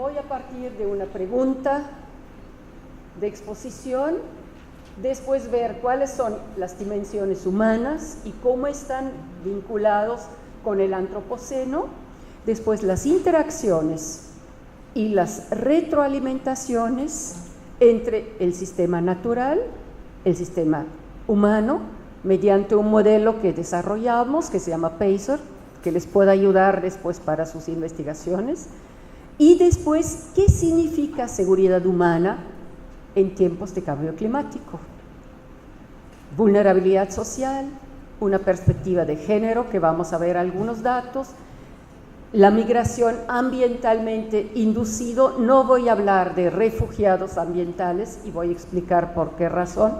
voy a partir de una pregunta de exposición, después ver cuáles son las dimensiones humanas y cómo están vinculados con el antropoceno, después las interacciones y las retroalimentaciones entre el sistema natural, el sistema humano, mediante un modelo que desarrollamos, que se llama PACER, que les pueda ayudar después para sus investigaciones, y después, ¿qué significa seguridad humana en tiempos de cambio climático? Vulnerabilidad social, una perspectiva de género, que vamos a ver algunos datos, la migración ambientalmente inducido, no voy a hablar de refugiados ambientales y voy a explicar por qué razón,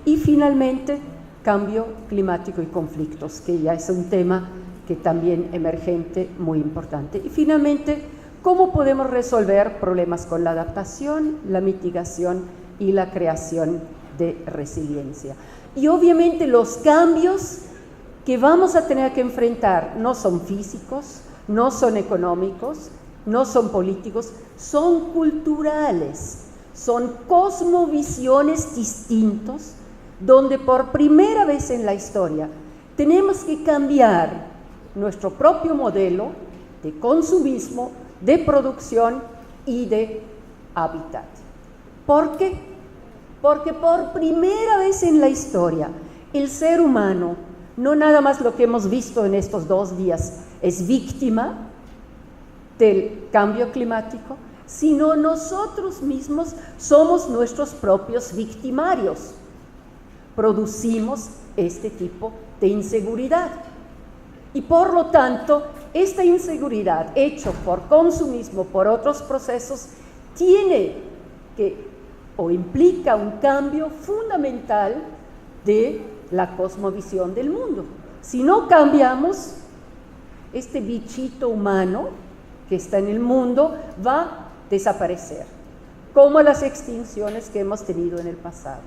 y finalmente cambio climático y conflictos, que ya es un tema que también emergente muy importante. Y finalmente, ¿cómo podemos resolver problemas con la adaptación, la mitigación y la creación de resiliencia? Y obviamente los cambios que vamos a tener que enfrentar no son físicos, no son económicos, no son políticos, son culturales, son cosmovisiones distintos, donde por primera vez en la historia tenemos que cambiar nuestro propio modelo de consumismo, de producción y de hábitat. ¿Por qué? Porque por primera vez en la historia el ser humano, no nada más lo que hemos visto en estos 2 días, es víctima del cambio climático, sino nosotros mismos somos nuestros propios victimarios. Producimos este tipo de inseguridad. Y por lo tanto, esta inseguridad, hecha por consumismo, por otros procesos, tiene que o implica un cambio fundamental de la cosmovisión del mundo. Si no cambiamos, este bichito humano que está en el mundo va a desaparecer, como las extinciones que hemos tenido en el pasado,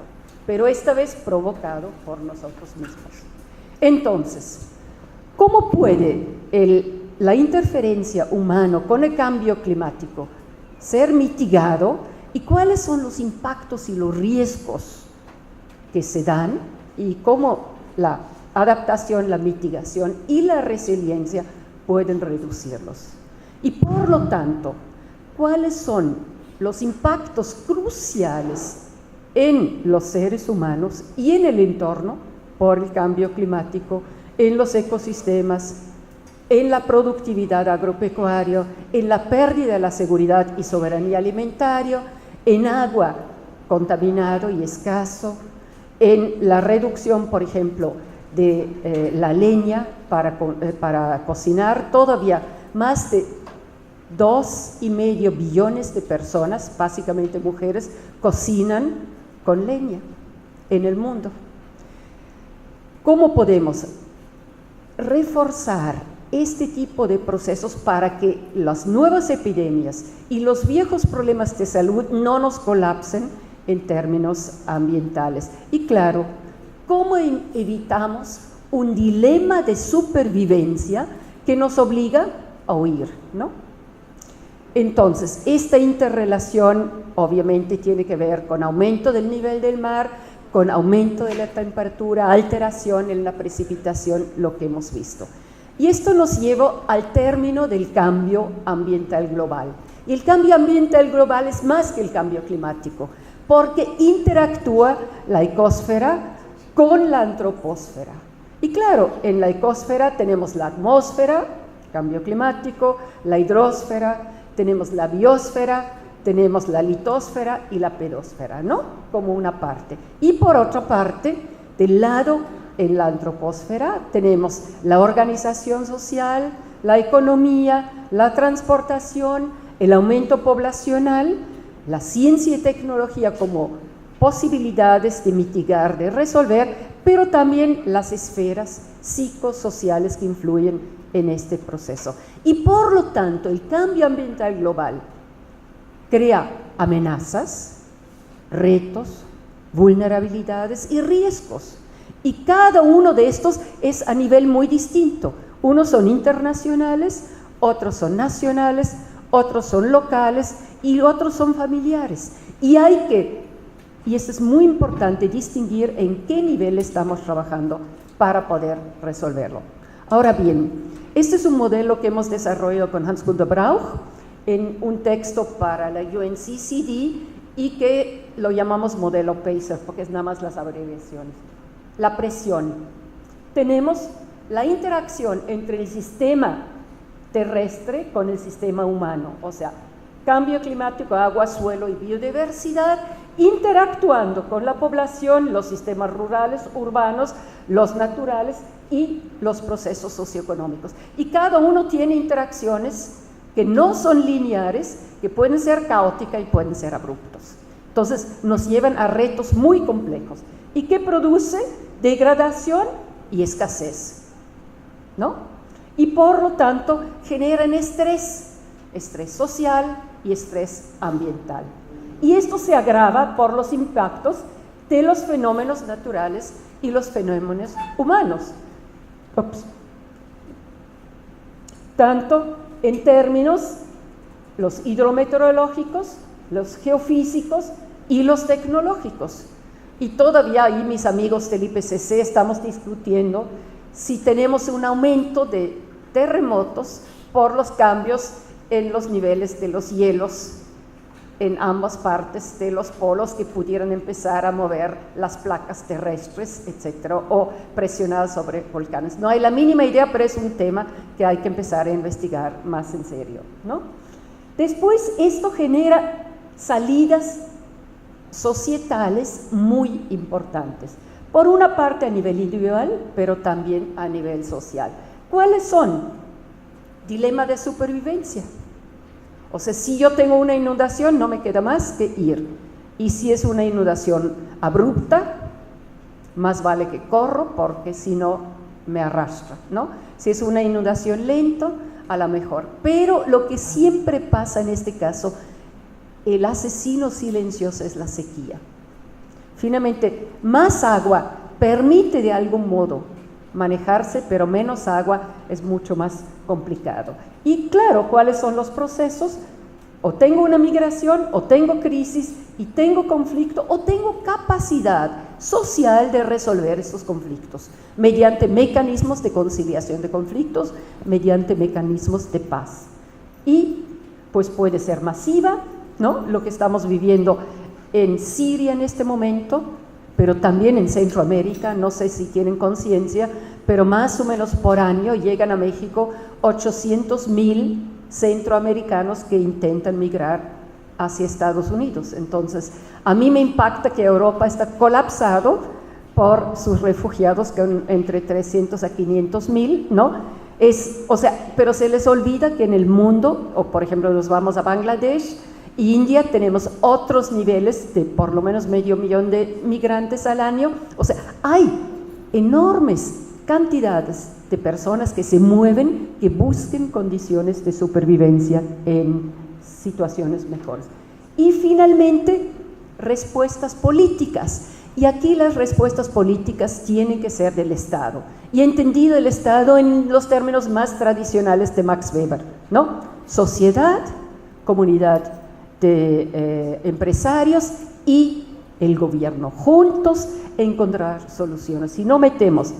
pero esta vez provocado por nosotros mismos. Entonces, ¿cómo puede la interferencia humana con el cambio climático ser mitigado y cuáles son los impactos y los riesgos que se dan y cómo la adaptación, la mitigación y la resiliencia pueden reducirlos? Y por lo tanto, ¿cuáles son los impactos cruciales en los seres humanos y en el entorno por el cambio climático, en los ecosistemas, en la productividad agropecuaria, en la pérdida de la seguridad y soberanía alimentaria, en agua contaminado y escaso, en la reducción, por ejemplo, de la leña para cocinar? Todavía más de 2,5 billones de personas, básicamente mujeres, cocinan con leña en el mundo. ¿Cómo podemos reforzar este tipo de procesos para que las nuevas epidemias y los viejos problemas de salud no nos colapsen en términos ambientales? Y claro, ¿cómo evitamos un dilema de supervivencia que nos obliga a huir, ¿no? Entonces, esta interrelación obviamente tiene que ver con aumento del nivel del mar, con aumento de la temperatura, alteración en la precipitación, lo que hemos visto. Y esto nos lleva al término del cambio ambiental global. Y el cambio ambiental global es más que el cambio climático, porque interactúa la ecosfera con la antroposfera. Y claro, en la ecosfera tenemos la atmósfera, cambio climático, la hidrosfera, tenemos la biosfera, tenemos la litosfera y la pedosfera, ¿no? Como una parte. Y por otra parte, del lado en la antroposfera tenemos la organización social, la economía, la transportación, el aumento poblacional, la ciencia y tecnología como posibilidades de mitigar, de resolver, pero también las esferas psicosociales que influyen en este proceso. Y por lo tanto, el cambio ambiental global crea amenazas, retos, vulnerabilidades y riesgos. Y cada uno de estos es a nivel muy distinto. Unos son internacionales, otros son nacionales, otros son locales y otros son familiares. Y esto es muy importante, distinguir en qué nivel estamos trabajando para poder resolverlo. Ahora bien, este es un modelo que hemos desarrollado con Hans-Günter Brauch en un texto para la UNCCD y que lo llamamos modelo PACER, porque es nada más las abreviaciones. La presión. Tenemos la interacción entre el sistema terrestre con el sistema humano, o sea, cambio climático, agua, suelo y biodiversidad, interactuando con la población, los sistemas rurales, urbanos, los naturales y los procesos socioeconómicos. Y cada uno tiene interacciones que no son lineares, que pueden ser caóticas y pueden ser abruptos. Entonces, nos llevan a retos muy complejos. ¿Y qué produce? Degradación y escasez, ¿no? Y por lo tanto, generan estrés social y estrés ambiental. Y esto se agrava por los impactos de los fenómenos naturales y los fenómenos humanos. Tanto en términos los hidrometeorológicos, los geofísicos y los tecnológicos. Y todavía ahí mis amigos del IPCC estamos discutiendo si tenemos un aumento de terremotos por los cambios en los niveles de los hielos en ambas partes de los polos que pudieran empezar a mover las placas terrestres, etcétera, o presionadas sobre volcanes. No hay la mínima idea, pero es un tema que hay que empezar a investigar más en serio, ¿no? Después, esto genera salidas societales muy importantes. Por una parte a nivel individual, pero también a nivel social. ¿Cuáles son? Dilema de supervivencia. O sea, si yo tengo una inundación, no me queda más que ir. Y si es una inundación abrupta, más vale que corro, porque si no me arrastra, ¿no? Si es una inundación lenta, a lo mejor. Pero lo que siempre pasa en este caso, el asesino silencioso es la sequía. Finalmente, más agua permite de algún modo manejarse, pero menos agua es mucho más complicado. Y claro, ¿cuáles son los procesos? O tengo una migración, o tengo crisis, y tengo conflicto, o tengo capacidad social de resolver estos conflictos, mediante mecanismos de conciliación de conflictos, mediante mecanismos de paz. Y pues puede ser masiva, ¿no? Lo que estamos viviendo en Siria en este momento, pero también en Centroamérica, no sé si tienen conciencia, pero más o menos por año llegan a México 800,000 centroamericanos que intentan migrar hacia Estados Unidos. Entonces, a mí me impacta que Europa está colapsado por sus refugiados, que entre 300 a 500,000, ¿no? O sea, pero se les olvida que en el mundo, o por ejemplo nos vamos a Bangladesh, India, tenemos otros niveles de por lo menos 500,000 de migrantes al año. O sea, hay enormes cantidades de personas que se mueven, que busquen condiciones de supervivencia en situaciones mejores. Y finalmente, respuestas políticas. Y aquí las respuestas políticas tienen que ser del Estado. Y entendido el Estado en los términos más tradicionales de Max Weber, ¿no? Sociedad, comunidad de empresarios y el gobierno, juntos encontrar soluciones. Si no metemos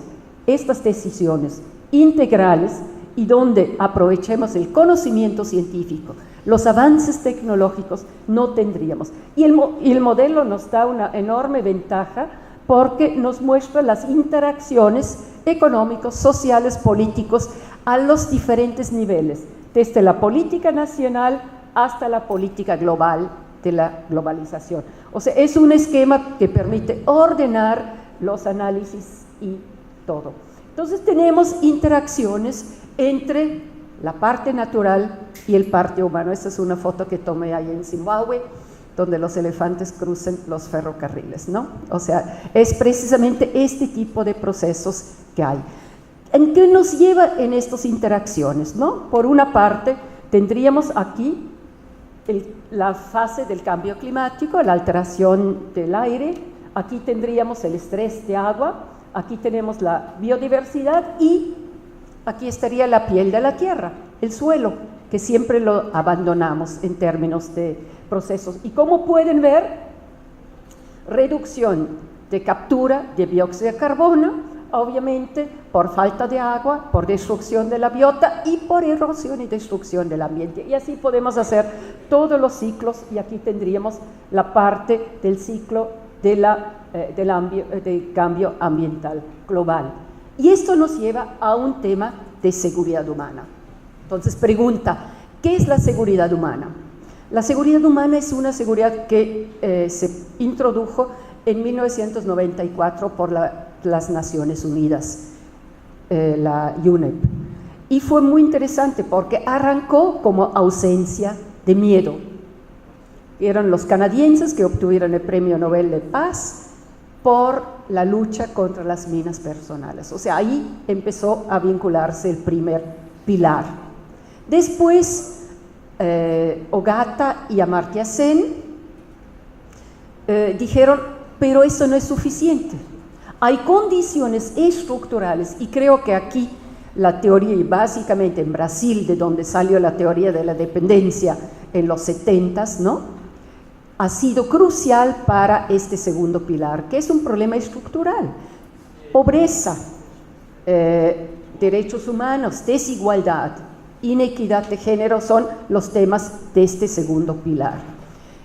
estas decisiones integrales y donde aprovechemos el conocimiento científico, los avances tecnológicos, no tendríamos. Y el modelo nos da una enorme ventaja porque nos muestra las interacciones económicos, sociales, políticos a los diferentes niveles, desde la política nacional hasta la política global de la globalización. O sea, es un esquema que permite ordenar los análisis y todo. Entonces tenemos interacciones entre la parte natural y el parte humano. Esta es una foto que tomé ahí en Zimbabue, donde los elefantes cruzan los ferrocarriles, ¿no? O sea, es precisamente este tipo de procesos que hay. ¿En qué nos lleva en estas interacciones, no? Por una parte, tendríamos aquí la fase del cambio climático, la alteración del aire, aquí tendríamos el estrés de agua, aquí tenemos la biodiversidad y aquí estaría la piel de la tierra, el suelo. que siempre lo abandonamos en términos de procesos. Y como pueden ver, reducción de captura de dióxido de carbono, obviamente por falta de agua, por destrucción de la biota y por erosión y destrucción del ambiente. Y así podemos hacer todos los ciclos, y aquí tendríamos la parte del ciclo del cambio ambiental global. Y esto nos lleva a un tema de seguridad humana. Entonces, pregunta, ¿qué es la seguridad humana? La seguridad humana es una seguridad que se introdujo en 1994 por las Naciones Unidas, la UNEP. Y fue muy interesante porque arrancó como ausencia de miedo. Eran los canadienses que obtuvieron el Premio Nobel de Paz por la lucha contra las minas personales. O sea, ahí empezó a vincularse el primer pilar. Después, Ogata y Amartya Sen dijeron, pero eso no es suficiente. Hay condiciones estructurales, y creo que aquí la teoría, y básicamente en Brasil, de donde salió la teoría de la dependencia en los 70s, ¿no?, ha sido crucial para este segundo pilar, que es un problema estructural. Pobreza, derechos humanos, desigualdad, inequidad de género son los temas de este segundo pilar.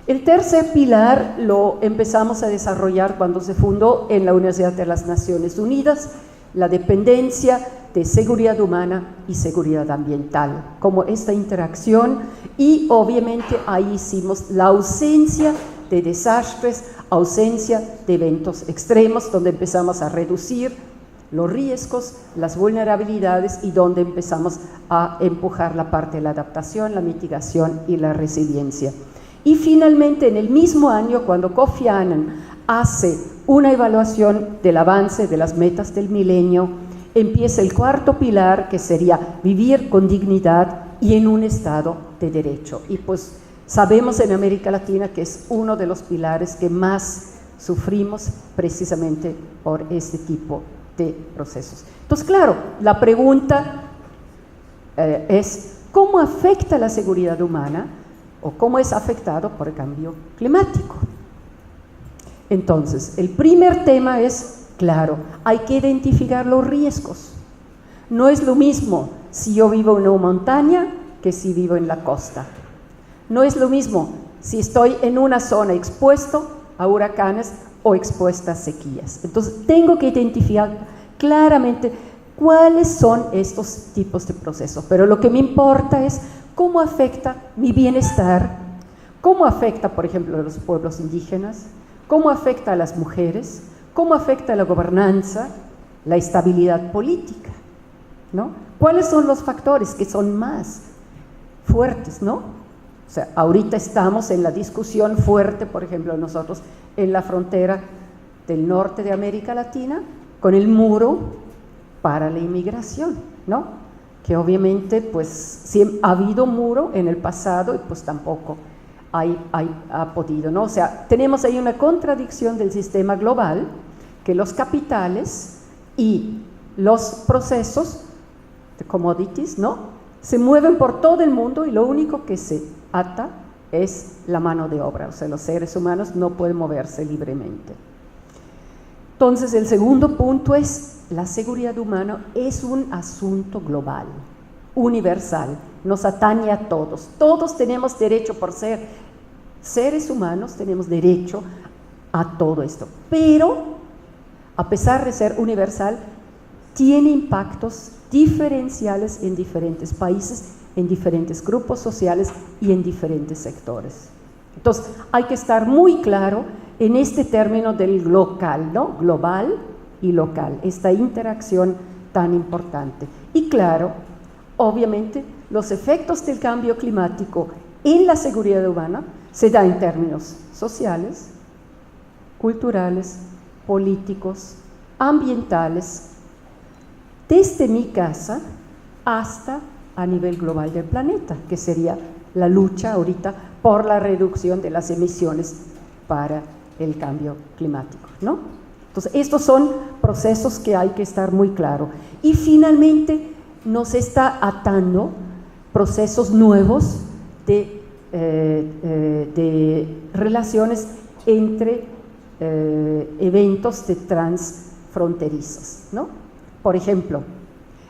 El tercer pilar lo empezamos a desarrollar cuando se fundó en la Universidad de las Naciones Unidas, la dependencia de seguridad humana y seguridad ambiental, como esta interacción, y obviamente ahí hicimos la ausencia de desastres, ausencia de eventos extremos, donde empezamos a reducir los riesgos, las vulnerabilidades, y donde empezamos a empujar la parte de la adaptación, la mitigación y la resiliencia. Y finalmente, en el mismo año, cuando Kofi Annan hace una evaluación del avance de las metas del milenio, empieza el cuarto pilar, que sería vivir con dignidad y en un estado de derecho. Y pues sabemos en América Latina que es uno de los pilares que más sufrimos precisamente por este tipo de procesos. Entonces, claro, la pregunta es, ¿cómo afecta la seguridad humana o cómo es afectado por el cambio climático? Entonces, el primer tema es, claro, hay que identificar los riesgos. No es lo mismo si yo vivo en una montaña que si vivo en la costa. No es lo mismo si estoy en una zona expuesto a huracanes o expuesta a sequías. Entonces, tengo que identificar claramente cuáles son estos tipos de procesos. Pero lo que me importa es cómo afecta mi bienestar, cómo afecta, por ejemplo, a los pueblos indígenas, cómo afecta a las mujeres, cómo afecta a la gobernanza, la estabilidad política, ¿no? ¿Cuáles son los factores que son más fuertes, ¿no? O sea, ahorita estamos en la discusión fuerte, por ejemplo, nosotros en la frontera del norte de América Latina, con el muro para la inmigración, ¿no? Que obviamente, pues, sí ha habido muro en el pasado y pues tampoco ha podido, ¿no? O sea, tenemos ahí una contradicción del sistema global, que los capitales y los procesos de commodities, ¿no?, se mueven por todo el mundo, y lo único que se ata es la mano de obra. O sea, los seres humanos no pueden moverse libremente. Entonces, el segundo punto es, la seguridad humana es un asunto global, universal, nos atañe a todos. Todos tenemos derecho, por ser seres humanos, tenemos derecho a todo esto. Pero, a pesar de ser universal, tiene impactos diferenciales en diferentes países, en diferentes grupos sociales y en diferentes sectores. Entonces, hay que estar muy claro en este término del local, ¿no?, global y local, esta interacción tan importante. Y claro, obviamente, los efectos del cambio climático en la seguridad humana se da en términos sociales, culturales, políticos, ambientales, desde mi casa hasta a nivel global del planeta, que sería la lucha ahorita por la reducción de las emisiones para el cambio climático, ¿no? Entonces, estos son procesos que hay que estar muy claro. Y finalmente nos está atando procesos nuevos de relaciones entre eventos de transfronterizos, ¿no? Por ejemplo,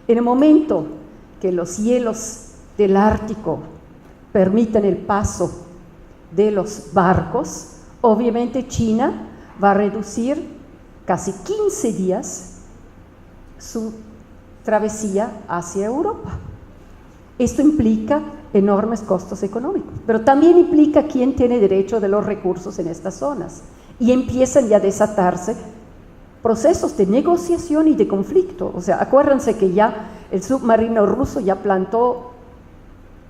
en el momento que los hielos del Ártico permiten el paso de los barcos, obviamente China va a reducir casi 15 días su travesía hacia Europa. Esto implica enormes costos económicos, pero también implica quién tiene derecho de los recursos en estas zonas, y empiezan ya a desatarse procesos de negociación y de conflicto. O sea, acuérdense que ya el submarino ruso ya plantó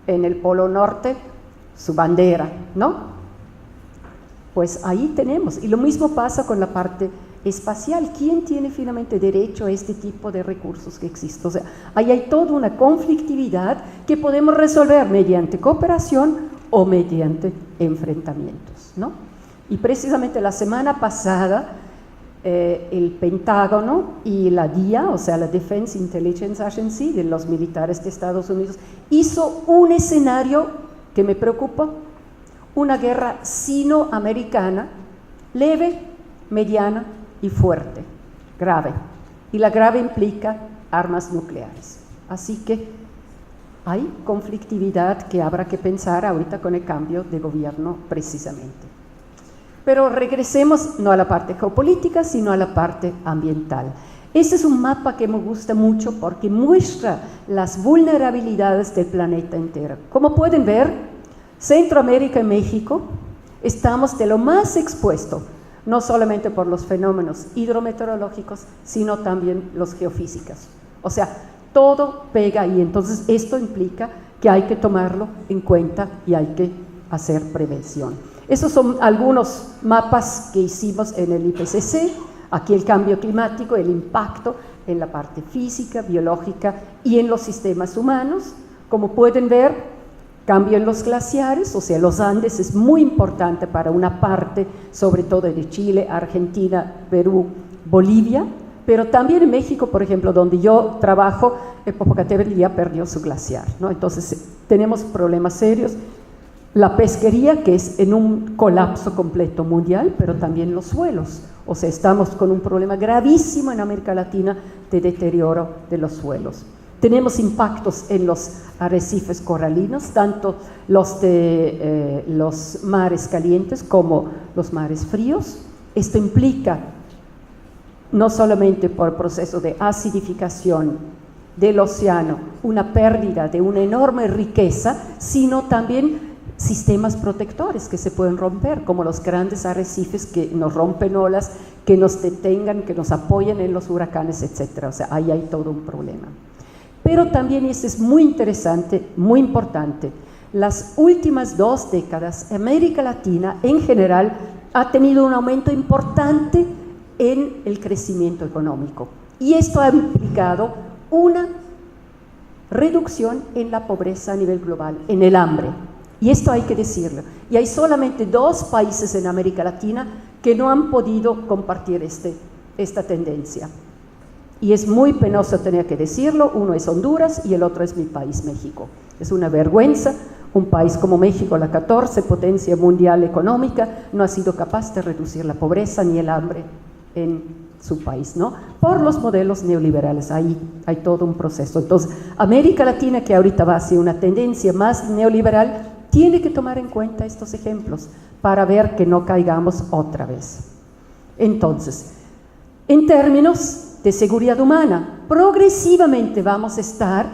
en el Polo Norte su bandera, ¿no? Pues ahí tenemos, y lo mismo pasa con la parte espacial. ¿Quién tiene finalmente derecho a este tipo de recursos que existen? O sea, ahí hay toda una conflictividad que podemos resolver mediante cooperación o mediante enfrentamientos, ¿no? Y precisamente la semana pasada el Pentágono y la DIA, o sea, la Defense Intelligence Agency de los militares de Estados Unidos, hizo un escenario que me preocupa, una guerra sino-americana, leve, mediana y fuerte, grave. Y la grave implica armas nucleares. Así que hay conflictividad que habrá que pensar ahorita con el cambio de gobierno precisamente. Pero regresemos no a la parte geopolítica, sino a la parte ambiental. Este es un mapa que me gusta mucho porque muestra las vulnerabilidades del planeta entero. Como pueden ver, Centroamérica y México estamos de lo más expuesto, no solamente por los fenómenos hidrometeorológicos, sino también los geofísicos. O sea, todo pega ahí. Entonces, esto implica que hay que tomarlo en cuenta y hay que hacer prevención. Esos son algunos mapas que hicimos en el IPCC. Aquí el cambio climático, el impacto en la parte física, biológica y en los sistemas humanos. Como pueden ver, cambio en los glaciares, o sea, los Andes es muy importante para una parte, sobre todo de Chile, Argentina, Perú, Bolivia, pero también en México, por ejemplo, donde yo trabajo, el Popocatépetl ya perdió su glaciar, ¿no? Entonces tenemos problemas serios. La pesquería, que es en un colapso completo mundial, pero también los suelos. O sea, estamos con un problema gravísimo en América Latina de deterioro de los suelos. Tenemos impactos en los arrecifes coralinos, tanto los de los mares calientes como los mares fríos. Esto implica no solamente por el proceso de acidificación del océano, una pérdida de una enorme riqueza, sino también sistemas protectores que se pueden romper, como los grandes arrecifes que nos rompen olas, que nos detengan, que nos apoyen en los huracanes, etc. O sea, ahí hay todo un problema. Pero también, y esto es muy interesante, muy importante, las últimas 2 décadas, América Latina en general ha tenido un aumento importante en el crecimiento económico. Y esto ha implicado una reducción en la pobreza a nivel global, en el hambre. Y esto hay que decirlo. Y hay solamente 2 países en América Latina que no han podido compartir esta tendencia. Y es muy penoso tener que decirlo, uno es Honduras y el otro es mi país, México. Es una vergüenza, un país como México, la 14 potencia mundial económica, no ha sido capaz de reducir la pobreza ni el hambre en su país, ¿no? Por los modelos neoliberales, ahí hay todo un proceso. Entonces, América Latina, que ahorita va hacia una tendencia más neoliberal, tiene que tomar en cuenta estos ejemplos para ver que no caigamos otra vez. Entonces, en términos de seguridad humana, progresivamente vamos a estar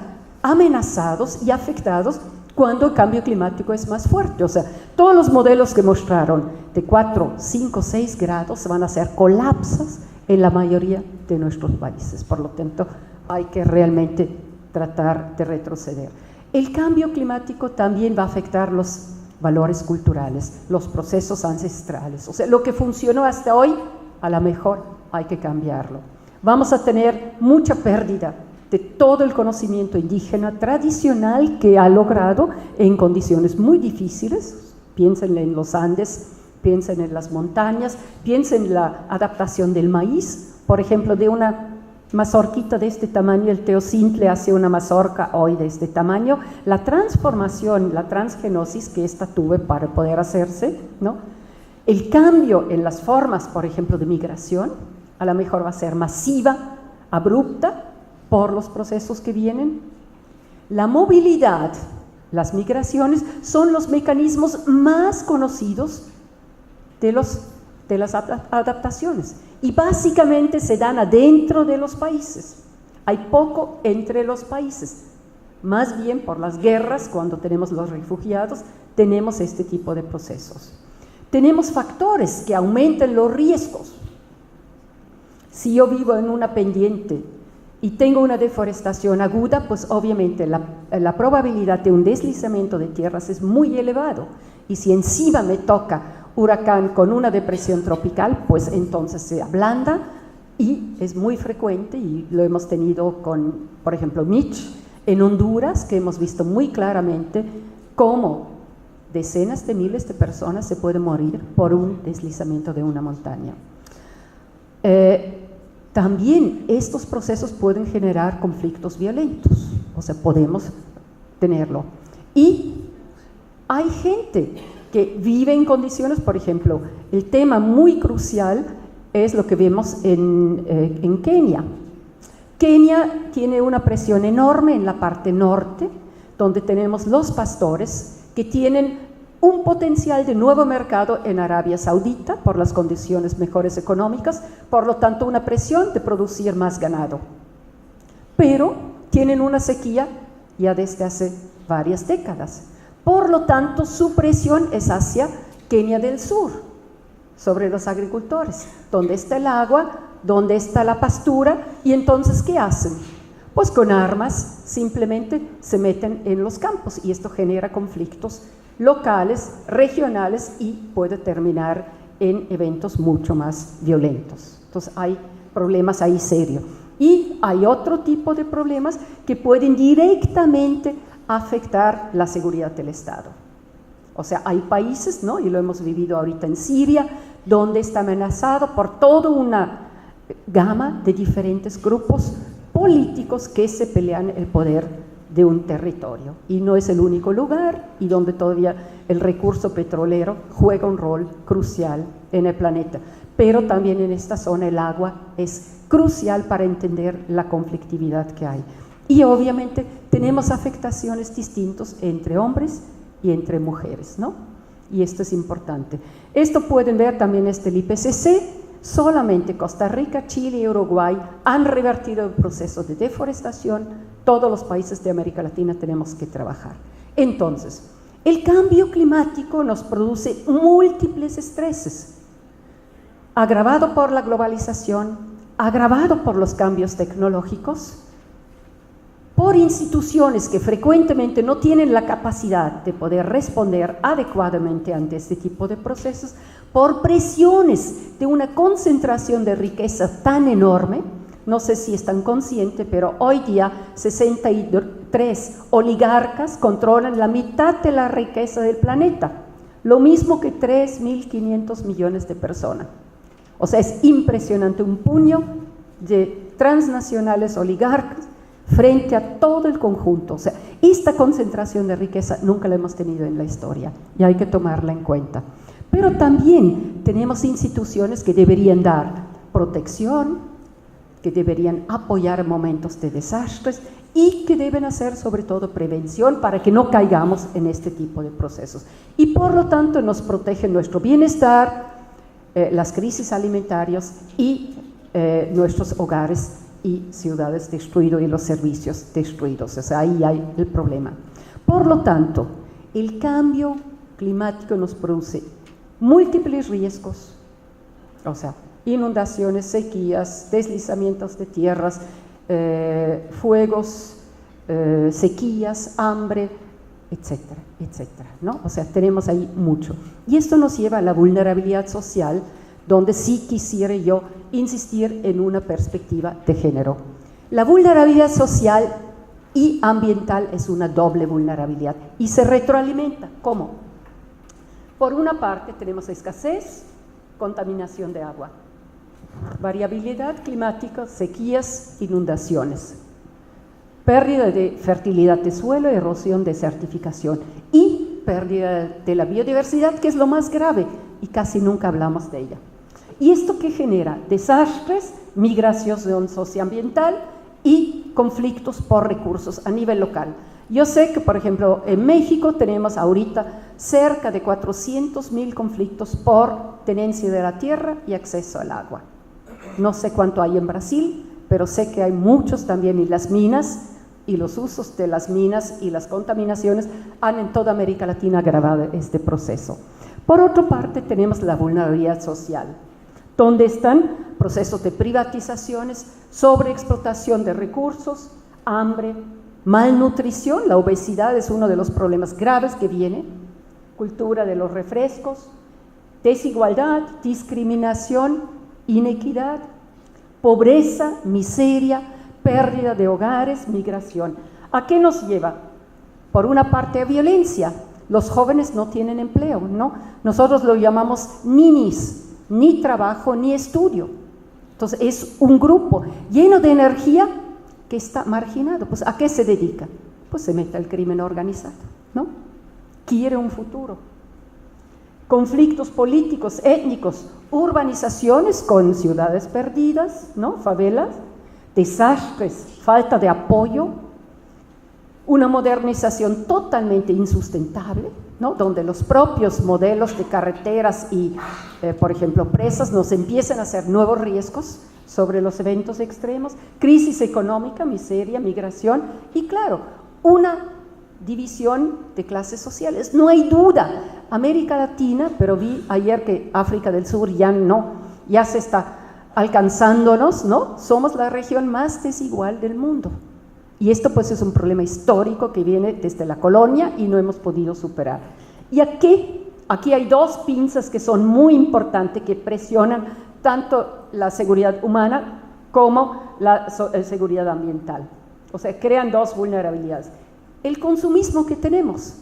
amenazados y afectados cuando el cambio climático es más fuerte. O sea, todos los modelos que mostraron de 4, 5, 6 grados van a ser colapsos en la mayoría de nuestros países. Por lo tanto, hay que realmente tratar de retroceder. El cambio climático también va a afectar los valores culturales, los procesos ancestrales. O sea, lo que funcionó hasta hoy, a lo mejor hay que cambiarlo. Vamos a tener mucha pérdida de todo el conocimiento indígena tradicional que ha logrado en condiciones muy difíciles. Piensen en los Andes, piensen en las montañas, piensen en la adaptación del maíz, por ejemplo, de una mazorquita de este tamaño, el teocintle hace una mazorca hoy de este tamaño, la transformación, la transgenosis que esta tuve para poder hacerse, ¿no? El cambio en las formas, por ejemplo, de migración, a lo mejor va a ser masiva, abrupta, por los procesos que vienen. La movilidad, las migraciones, son los mecanismos más conocidos de las adaptaciones y básicamente se dan adentro de los países. Hay poco entre los países, más bien por las guerras, cuando tenemos los refugiados, tenemos este tipo de procesos. Tenemos factores que aumentan los riesgos. Si yo vivo en una pendiente y tengo una deforestación aguda, pues obviamente la probabilidad de un deslizamiento de tierras es muy elevado. Y si encima me toca huracán con una depresión tropical, pues entonces se ablanda y es muy frecuente, y lo hemos tenido con, por ejemplo, Mitch en Honduras, que hemos visto muy claramente cómo decenas de miles de personas se pueden morir por un deslizamiento de una montaña. También estos procesos pueden generar conflictos violentos, o sea, podemos tenerlo. Y hay gente que vive en condiciones, por ejemplo, el tema muy crucial es lo que vemos en Kenia. Kenia tiene una presión enorme en la parte norte, donde tenemos los pastores que tienen un potencial de nuevo mercado en Arabia Saudita por las condiciones mejores económicas, por lo tanto una presión de producir más ganado. Pero tienen una sequía ya desde hace varias décadas. Por lo tanto, su presión es hacia Kenia del Sur, sobre los agricultores, donde está el agua, donde está la pastura, y entonces, ¿qué hacen? Pues con armas simplemente se meten en los campos, y esto genera conflictos locales, regionales, y puede terminar en eventos mucho más violentos. Entonces, hay problemas ahí serios. Y hay otro tipo de problemas que pueden directamente afectar la seguridad del Estado. O sea, hay países, ¿no?, y lo hemos vivido ahorita en Siria, donde está amenazado por toda una gama de diferentes grupos políticos que se pelean el poder de un territorio. Y no es el único lugar, y donde todavía el recurso petrolero juega un rol crucial en el planeta. Pero también en esta zona el agua es crucial para entender la conflictividad que hay. Y obviamente tenemos afectaciones distintas entre hombres y entre mujeres, ¿no? Y esto es importante. Esto pueden ver también el IPCC. Solamente Costa Rica, Chile y Uruguay han revertido el proceso de deforestación. Todos los países de América Latina tenemos que trabajar. Entonces, el cambio climático nos produce múltiples estreses, agravado por la globalización, agravado por los cambios tecnológicos, por instituciones que frecuentemente no tienen la capacidad de poder responder adecuadamente ante este tipo de procesos, por presiones de una concentración de riqueza tan enorme. No sé si están conscientes, pero hoy día 63 oligarcas controlan la mitad de la riqueza del planeta, lo mismo que 3.500 millones de personas. O sea, es impresionante, un puño de transnacionales oligarcas frente a todo el conjunto. O sea, esta concentración de riqueza nunca la hemos tenido en la historia y hay que tomarla en cuenta. Pero también tenemos instituciones que deberían dar protección, que deberían apoyar en momentos de desastres y que deben hacer sobre todo prevención para que no caigamos en este tipo de procesos. Y por lo tanto nos protegen nuestro bienestar, las crisis alimentarias y nuestros hogares y ciudades destruidos y los servicios destruidos. O sea, ahí hay el problema. Por lo tanto, el cambio climático nos produce múltiples riesgos, o sea, inundaciones, sequías, deslizamientos de tierras, fuegos, sequías, hambre, etcétera, etcétera, ¿no? O sea, tenemos ahí mucho. Y esto nos lleva a la vulnerabilidad social, donde sí quisiera yo insistir en una perspectiva de género. La vulnerabilidad social y ambiental es una doble vulnerabilidad y se retroalimenta. ¿Cómo? Por una parte tenemos escasez, contaminación de agua. variabilidad climática, sequías, inundaciones, pérdida de fertilidad de suelo, erosión, desertificación y pérdida de la biodiversidad, que es lo más grave y casi nunca hablamos de ella. ¿Y esto qué genera? Desastres, migración socioambiental y conflictos por recursos a nivel local. Yo sé que, por ejemplo, en México tenemos ahorita cerca de 400.000 conflictos por tenencia de la tierra y acceso al agua. No sé cuánto hay en Brasil, pero sé que hay muchos también, y las minas y los usos de las minas y las contaminaciones han en toda América Latina agravado este proceso. Por otra parte, tenemos la vulnerabilidad social, donde están procesos de privatizaciones, sobreexplotación de recursos, hambre, malnutrición. La obesidad es uno de los problemas graves que viene, cultura de los refrescos, desigualdad, discriminación, inequidad, pobreza, miseria, pérdida de hogares, migración. ¿A qué nos lleva? Por una parte, a violencia. Los jóvenes no tienen empleo, ¿no? Nosotros lo llamamos ninis, ni trabajo ni estudio. Entonces es un grupo lleno de energía que está marginado. Pues ¿a qué se dedica? Pues se mete al crimen organizado, ¿no? Quiere un futuro. Conflictos políticos, étnicos, urbanizaciones con ciudades perdidas, ¿no? Favelas, desastres, falta de apoyo, una modernización totalmente insustentable, ¿no? Donde los propios modelos de carreteras y, por ejemplo, presas nos empiezan a hacer nuevos riesgos sobre los eventos extremos, crisis económica, miseria, migración y, claro, una división de clases sociales. No hay duda, América Latina, pero vi ayer que África del Sur ya no, ya se está alcanzándonos, ¿no? Somos la región más desigual del mundo. Y esto pues es un problema histórico que viene desde la colonia y no hemos podido superar. Y aquí hay dos pinzas que son muy importantes, que presionan tanto la seguridad humana como la seguridad ambiental. O sea, crean dos vulnerabilidades. El consumismo que tenemos,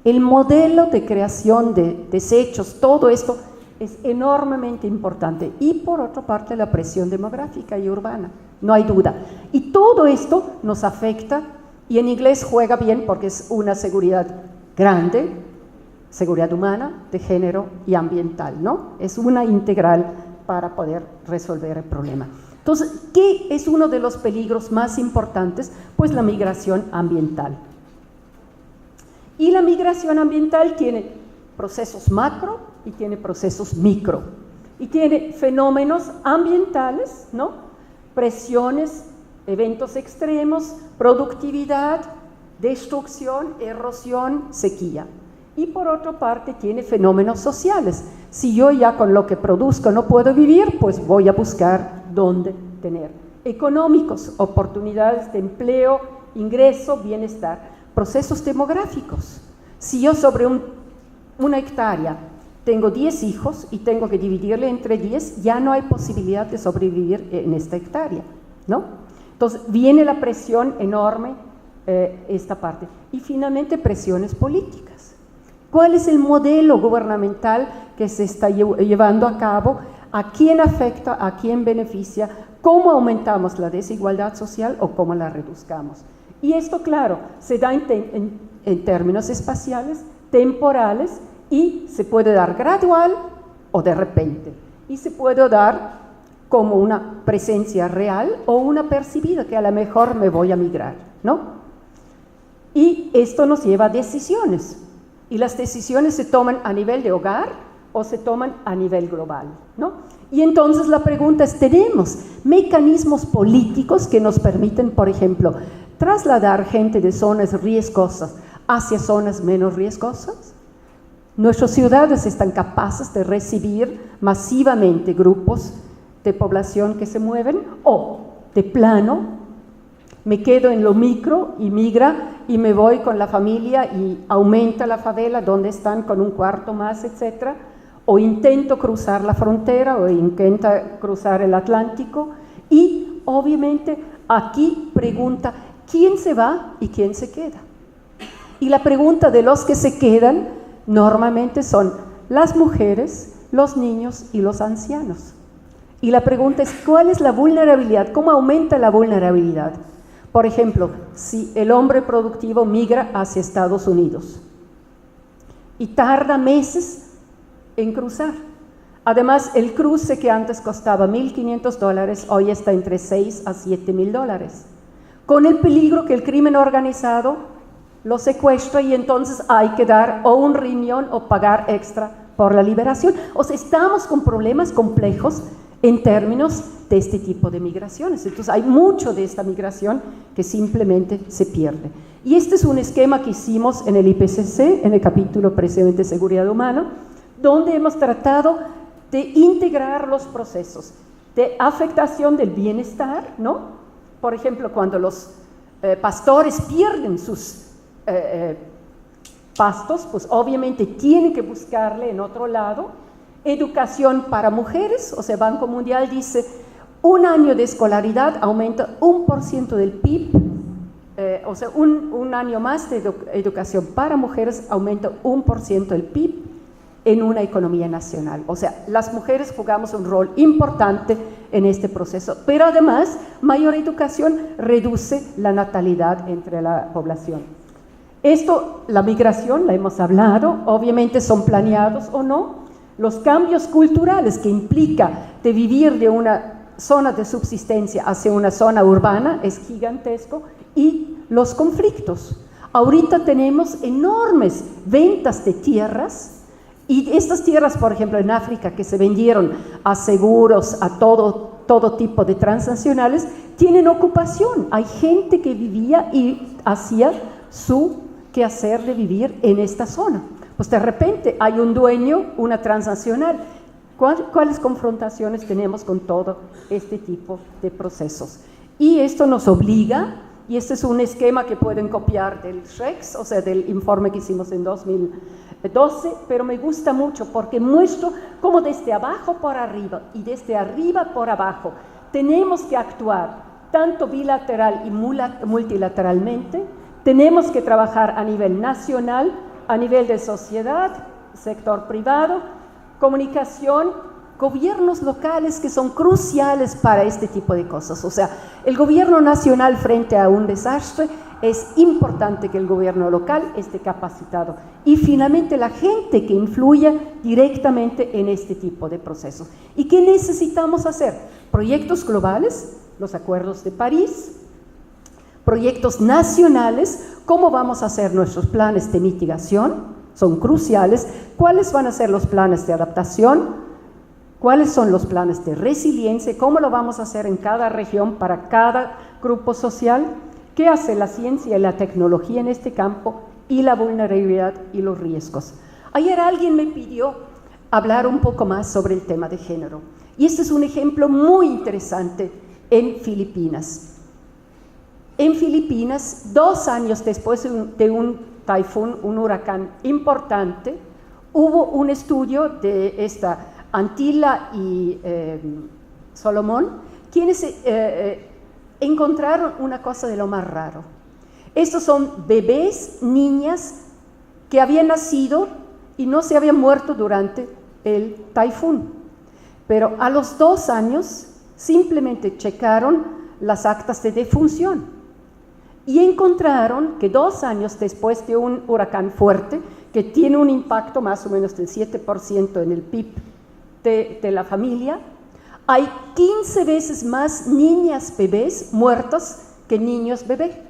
el modelo de creación de desechos, todo esto es enormemente importante. Y por otra parte, la presión demográfica y urbana, no hay duda. Y todo esto nos afecta, y en inglés juega bien porque es una seguridad grande, seguridad humana, de género y ambiental, ¿no? Es una integral para poder resolver el problema. Entonces, ¿qué es uno de los peligros más importantes? Pues la migración ambiental. Y la migración ambiental tiene procesos macro y tiene procesos micro. Y tiene fenómenos ambientales, ¿no? Presiones, eventos extremos, productividad, destrucción, erosión, sequía. Y por otra parte tiene fenómenos sociales. Si yo ya con lo que produzco no puedo vivir, pues voy a buscar dónde tener. Económicos, oportunidades de empleo, ingreso, bienestar. Procesos demográficos. Si yo sobre una hectárea tengo 10 hijos y tengo que dividirle entre 10, ya no hay posibilidad de sobrevivir en esta hectárea, ¿no? Entonces viene la presión enorme, esta parte. Y finalmente presiones políticas. ¿Cuál es el modelo gubernamental que se está llevando a cabo? ¿A quién afecta? ¿A quién beneficia? ¿Cómo aumentamos la desigualdad social o cómo la reduzcamos? Y esto, claro, se da en términos espaciales, temporales, y se puede dar gradual o de repente. Y se puede dar como una presencia real o una percibida, que a lo mejor me voy a migrar, ¿no? Y esto nos lleva a decisiones. Y las decisiones se toman a nivel de hogar o se toman a nivel global, ¿no? Y entonces la pregunta es, ¿tenemos mecanismos políticos que nos permiten, por ejemplo, trasladar gente de zonas riesgosas hacia zonas menos riesgosas? Nuestras ciudades están capaces de recibir masivamente grupos de población que se mueven, o de plano me quedo en lo micro y migra y me voy con la familia y aumenta la favela donde están con un cuarto más, etcétera, o intento cruzar la frontera o intento cruzar el Atlántico. Y obviamente aquí pregunta, ¿quién se va y quién se queda? Y la pregunta de los que se quedan normalmente son las mujeres, los niños y los ancianos. Y la pregunta es, ¿cuál es la vulnerabilidad? ¿Cómo aumenta la vulnerabilidad? Por ejemplo, si el hombre productivo migra hacia Estados Unidos y tarda meses en cruzar. Además, el cruce que antes costaba $1.500, hoy está entre $6.000 a $7.000, con el peligro que el crimen organizado lo secuestra y entonces hay que dar o un riñón o pagar extra por la liberación. O sea, estamos con problemas complejos en términos de este tipo de migraciones. Entonces hay mucho de esta migración que simplemente se pierde. Y este es un esquema que hicimos en el IPCC, en el capítulo precisamente de seguridad humana, donde hemos tratado de integrar los procesos de afectación del bienestar, ¿no? Por ejemplo, cuando los pastores pierden sus pastos, pues obviamente tienen que buscarle en otro lado. Educación para mujeres, o sea, Banco Mundial dice, un año de escolaridad aumenta 1% del PIB, o sea, un año más de educación para mujeres aumenta 1% del PIB en una economía nacional. O sea, las mujeres jugamos un rol importante en este proceso, pero además, mayor educación reduce la natalidad entre la población. Esto, la migración, la hemos hablado, obviamente son planeados o no. Los cambios culturales que implica de vivir de una zona de subsistencia hacia una zona urbana es gigantesco, y los conflictos. Ahorita tenemos enormes ventas de tierras, y estas tierras, por ejemplo, en África, que se vendieron a seguros, a todo tipo de transnacionales, tienen ocupación. Hay gente que vivía y hacía su quehacer de vivir en esta zona. Pues de repente hay un dueño, una transnacional. ¿Cuáles confrontaciones tenemos con todo este tipo de procesos? Y esto nos obliga, y este es un esquema que pueden copiar del SREX, o sea, del informe que hicimos en 2012, pero me gusta mucho porque muestro cómo desde abajo por arriba y desde arriba por abajo tenemos que actuar tanto bilateral y multilateralmente, tenemos que trabajar a nivel nacional, a nivel de sociedad, sector privado, comunicación, gobiernos locales que son cruciales para este tipo de cosas. O sea, el gobierno nacional frente a un desastre, es importante que el gobierno local esté capacitado. Y finalmente la gente que influya directamente en este tipo de procesos. ¿Y qué necesitamos hacer? Proyectos globales, los acuerdos de París, proyectos nacionales, cómo vamos a hacer nuestros planes de mitigación, son cruciales, cuáles van a ser los planes de adaptación, cuáles son los planes de resiliencia, cómo lo vamos a hacer en cada región para cada grupo social, qué hace la ciencia y la tecnología en este campo, y la vulnerabilidad y los riesgos. Ayer alguien me pidió hablar un poco más sobre el tema de género, y este es un ejemplo muy interesante en Filipinas. En Filipinas, 2 años después de un taifún, un huracán importante, hubo un estudio de esta Antilla y Solomón, quienes encontraron una cosa de lo más raro. Estos son bebés, niñas, que habían nacido y no se habían muerto durante el taifún. Pero a los 2 años simplemente checaron las actas de defunción. Y encontraron que 2 años después de un huracán fuerte, que tiene un impacto más o menos del 7% en el PIB de la familia, hay 15 veces más niñas bebés muertas que niños bebé.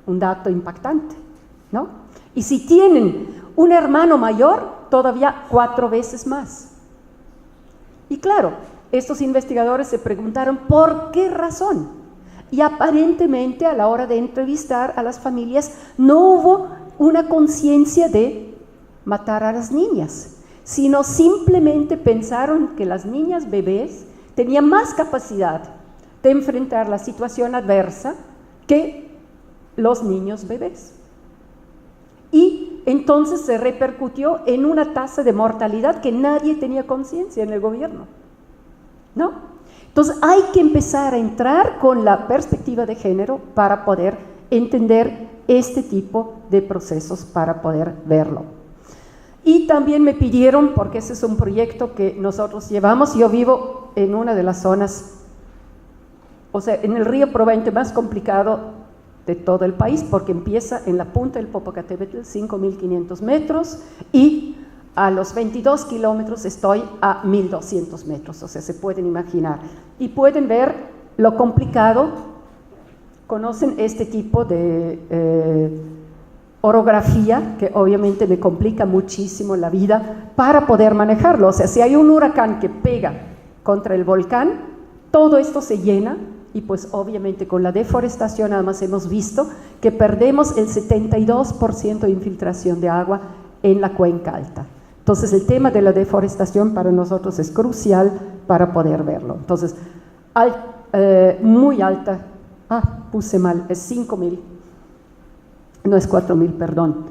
Un dato impactante, ¿no? Y si tienen un hermano mayor, todavía 4 veces más. Y claro, estos investigadores se preguntaron ¿por qué razón? Y aparentemente a la hora de entrevistar a las familias no hubo una conciencia de matar a las niñas, sino simplemente pensaron que las niñas bebés tenían más capacidad de enfrentar la situación adversa que los niños bebés. Y entonces se repercutió en una tasa de mortalidad que nadie tenía conciencia en el gobierno, ¿no? Entonces hay que empezar a entrar con la perspectiva de género para poder entender este tipo de procesos, para poder verlo. Y también me pidieron, porque ese es un proyecto que nosotros llevamos, yo vivo en una de las zonas, o sea, en el río probablemente más complicado de todo el país, porque empieza en la punta del Popocatépetl, 5.500 metros, y a los 22 kilómetros estoy a 1.200 metros, o sea, se pueden imaginar. Y pueden ver lo complicado, conocen este tipo de orografía, que obviamente me complica muchísimo la vida para poder manejarlo. O sea, si hay un huracán que pega contra el volcán, todo esto se llena, y pues obviamente con la deforestación además hemos visto que perdemos el 72% de infiltración de agua en la cuenca alta. Entonces el tema de la deforestación para nosotros es crucial para poder verlo. Entonces, muy alta, puse mal, es 5.000, no es 4.000, perdón.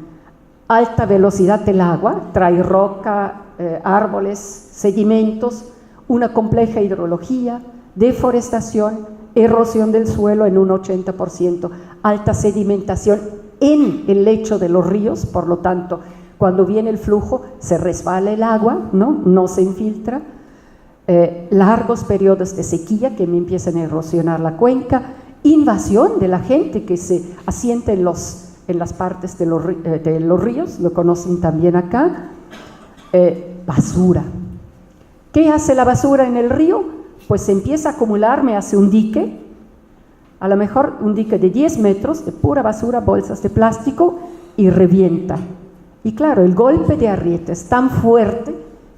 Alta velocidad del agua, trae roca, árboles, sedimentos, una compleja hidrología, deforestación, erosión del suelo en un 80%, alta sedimentación en el lecho de los ríos, por lo tanto, cuando viene el flujo se resbala el agua, no se infiltra, largos periodos de sequía que me empiezan a erosionar la cuenca, invasión de la gente que se asienta en las partes de los ríos, lo conocen también acá, basura. ¿Qué hace la basura en el río? Pues se empieza a acumular, me hace un dique, a lo mejor un dique de 10 metros de pura basura, bolsas de plástico, y revienta. Y claro, el golpe de Arrieta es tan fuerte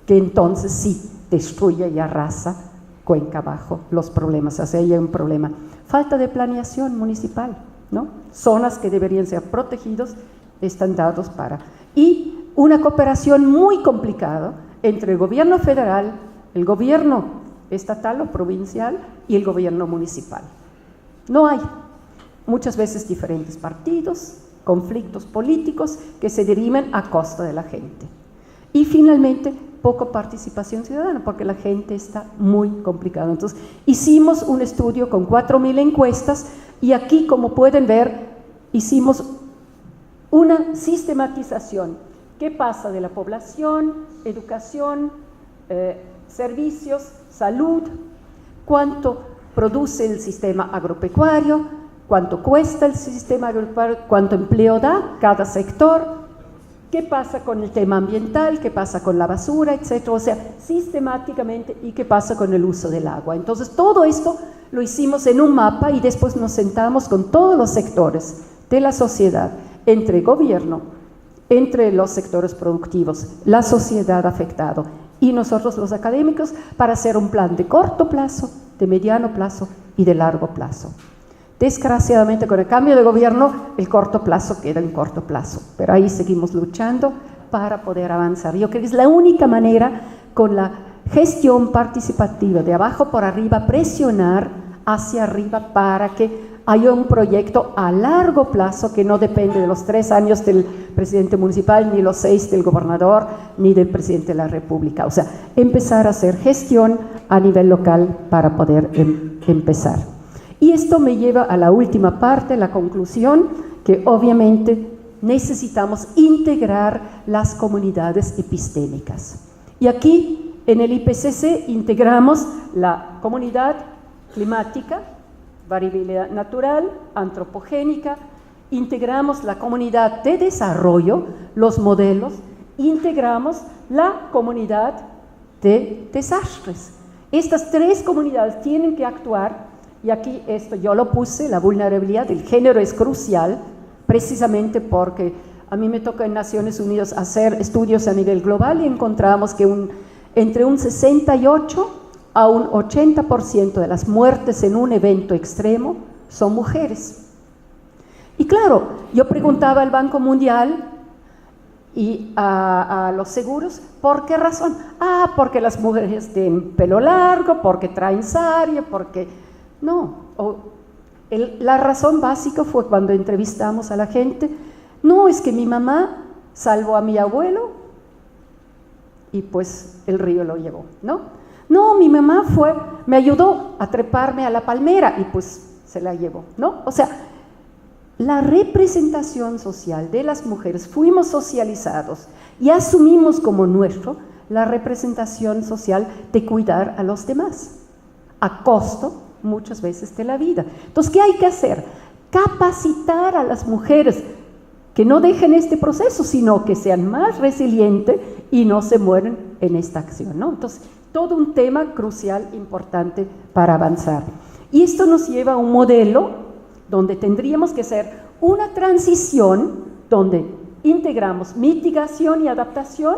que entonces sí, destruye y arrasa cuenca abajo los problemas, o sea, hay un problema. Falta de planeación municipal, ¿no? Zonas que deberían ser protegidos están dados para. Y una cooperación muy complicada entre el gobierno federal, el gobierno estatal o provincial y el gobierno municipal. No hay, muchas veces diferentes partidos, conflictos políticos que se derivan a costa de la gente. Y finalmente, poca participación ciudadana, porque la gente está muy complicada. Entonces, hicimos un estudio con 4.000 encuestas y aquí, como pueden ver, hicimos una sistematización. ¿Qué pasa de la población, educación, servicios, salud? ¿Cuánto produce el sistema agropecuario? ¿Cuánto cuesta el sistema agropecuario? ¿Cuánto empleo da cada sector? ¿Qué pasa con el tema ambiental? ¿Qué pasa con la basura, etcétera? O sea, sistemáticamente, ¿y qué pasa con el uso del agua? Entonces, todo esto lo hicimos en un mapa y después nos sentamos con todos los sectores de la sociedad, entre gobierno, entre los sectores productivos, la sociedad afectada y nosotros los académicos, para hacer un plan de corto plazo, de mediano plazo y de largo plazo. Desgraciadamente, con el cambio de gobierno, el corto plazo queda en corto plazo, pero ahí seguimos luchando para poder avanzar. Yo creo que es la única manera, con la gestión participativa de abajo por arriba, presionar hacia arriba para que haya un proyecto a largo plazo que no depende de los 3 años del presidente municipal, ni los 6 del gobernador, ni del presidente de la República. O sea, empezar a hacer gestión a nivel local para poder empezar. Y esto me lleva a la última parte, la conclusión, que obviamente necesitamos integrar las comunidades epistémicas. Y aquí, en el IPCC, integramos la comunidad climática, variabilidad natural, antropogénica, integramos la comunidad de desarrollo, los modelos, integramos la comunidad de desastres. Estas 3 comunidades tienen que actuar, y aquí esto yo lo puse, la vulnerabilidad del género es crucial, precisamente porque a mí me toca en Naciones Unidas hacer estudios a nivel global y encontramos que entre un 68 a un 80% de las muertes en un evento extremo son mujeres. Y claro, yo preguntaba al Banco Mundial y a los seguros, ¿por qué razón? Porque las mujeres tienen pelo largo, porque traen saria, porque... No, la razón básica fue cuando entrevistamos a la gente, no, es que mi mamá salvó a mi abuelo y pues el río lo llevó, ¿no? No, mi mamá me ayudó a treparme a la palmera y pues se la llevó, ¿no? O sea, la representación social de las mujeres, fuimos socializados y asumimos como nuestro la representación social de cuidar a los demás, a costo muchas veces de la vida. Entonces, ¿qué hay que hacer? Capacitar a las mujeres que no dejen este proceso, sino que sean más resilientes y no se mueran en esta acción, ¿no? Entonces, todo un tema crucial, importante para avanzar. Y esto nos lleva a un modelo donde tendríamos que hacer una transición donde integramos mitigación y adaptación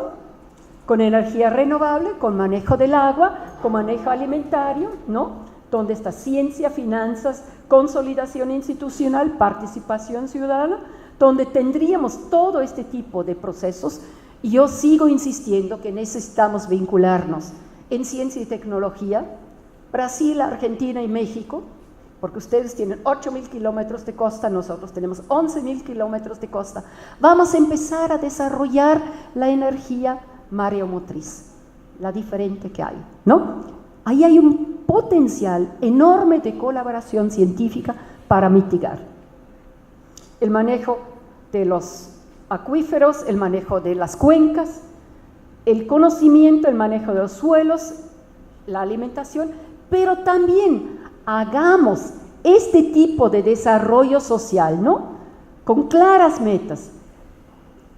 con energía renovable, con manejo del agua, con manejo alimentario, ¿no? Donde está ciencia, finanzas, consolidación institucional, participación ciudadana, donde tendríamos todo este tipo de procesos. Y yo sigo insistiendo que necesitamos vincularnos en ciencia y tecnología, Brasil, Argentina y México, porque ustedes tienen 8.000 kilómetros de costa, nosotros tenemos 11.000 kilómetros de costa. Vamos a empezar a desarrollar la energía mareomotriz, la diferente que hay, ¿no? Ahí hay un potencial enorme de colaboración científica para mitigar. El manejo de los acuíferos, el manejo de las cuencas, el conocimiento, el manejo de los suelos, la alimentación, pero también hagamos este tipo de desarrollo social, ¿no? Con claras metas.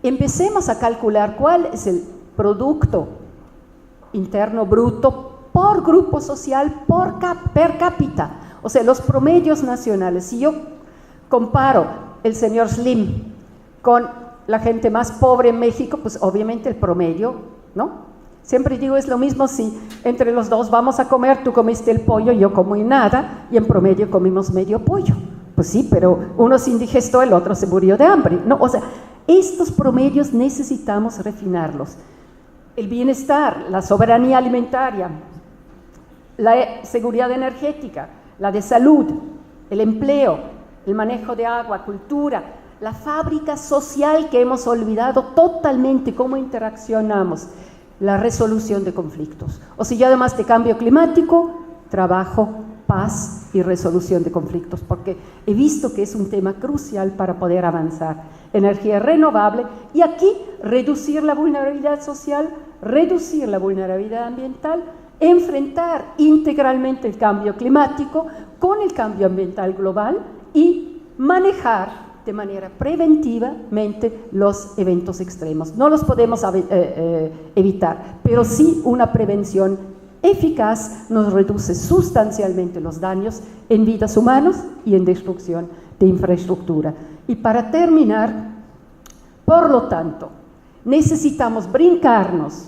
Empecemos a calcular cuál es el Producto Interno Bruto por grupo social, per cápita, o sea, los promedios nacionales. Si yo comparo el señor Slim con la gente más pobre en México, pues obviamente el promedio, ¿no? Siempre digo, es lo mismo si entre los dos vamos a comer, tú comiste el pollo, yo como y nada, y en promedio comimos medio pollo. Pues sí, pero uno se indigestó, el otro se murió de hambre, ¿no? O sea, estos promedios necesitamos refinarlos. El bienestar, la soberanía alimentaria, la seguridad energética, la de salud, el empleo, el manejo de agua, cultura, la fábrica social que hemos olvidado totalmente, cómo interaccionamos, la resolución de conflictos. O si ya además de cambio climático, trabajo, paz y resolución de conflictos, porque he visto que es un tema crucial para poder avanzar. Energía renovable y aquí reducir la vulnerabilidad social, reducir la vulnerabilidad ambiental, enfrentar integralmente el cambio climático con el cambio ambiental global y manejar de manera preventivamente los eventos extremos. No los podemos evitar, pero sí una prevención eficaz nos reduce sustancialmente los daños en vidas humanas y en destrucción de infraestructura. Y para terminar, por lo tanto, necesitamos brincarnos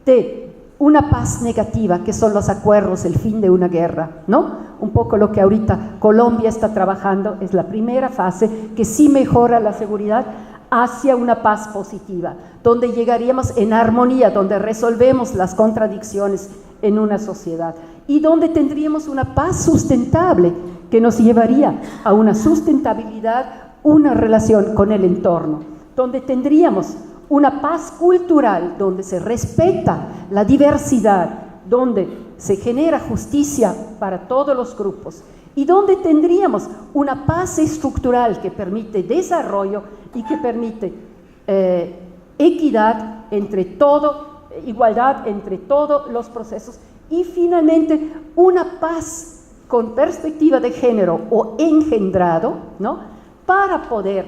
de una paz negativa, que son los acuerdos, el fin de una guerra, ¿no? Un poco lo que ahorita Colombia está trabajando, es la primera fase que sí mejora la seguridad hacia una paz positiva, donde llegaríamos en armonía, donde resolvemos las contradicciones en una sociedad y donde tendríamos una paz sustentable que nos llevaría a una sustentabilidad, una relación con el entorno, donde tendríamos una paz cultural, donde se respeta la diversidad, donde se genera justicia para todos los grupos y donde tendríamos una paz estructural que permite desarrollo y que permite equidad entre todo, igualdad entre todos los procesos y finalmente una paz con perspectiva de género o engendrado, ¿no? Para poder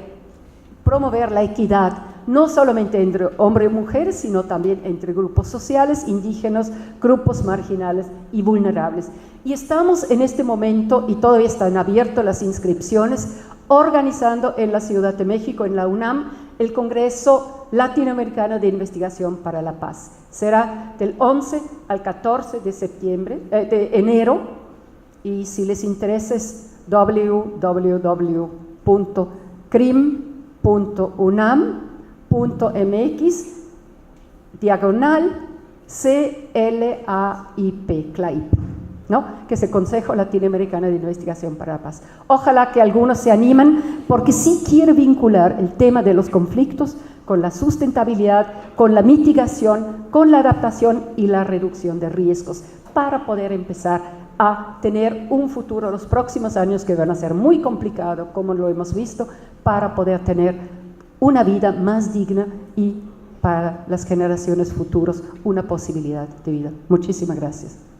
promover la equidad no solamente entre hombres y mujeres, sino también entre grupos sociales, indígenas, grupos marginales y vulnerables. Y estamos en este momento, y todavía están abiertas las inscripciones, organizando en la Ciudad de México, en la UNAM, el Congreso Latinoamericano de Investigación para la Paz. Será del 11 al 14 de enero, y si les interesa es www.crim.unam.mx/CLAIP, ¿no? Que es el Consejo Latinoamericano de Investigación para la Paz. Ojalá que algunos se animen, porque sí quiere vincular el tema de los conflictos con la sustentabilidad, con la mitigación, con la adaptación y la reducción de riesgos, para poder empezar a tener un futuro los próximos años que van a ser muy complicados, como lo hemos visto, para poder tener una vida más digna y para las generaciones futuras una posibilidad de vida. Muchísimas gracias.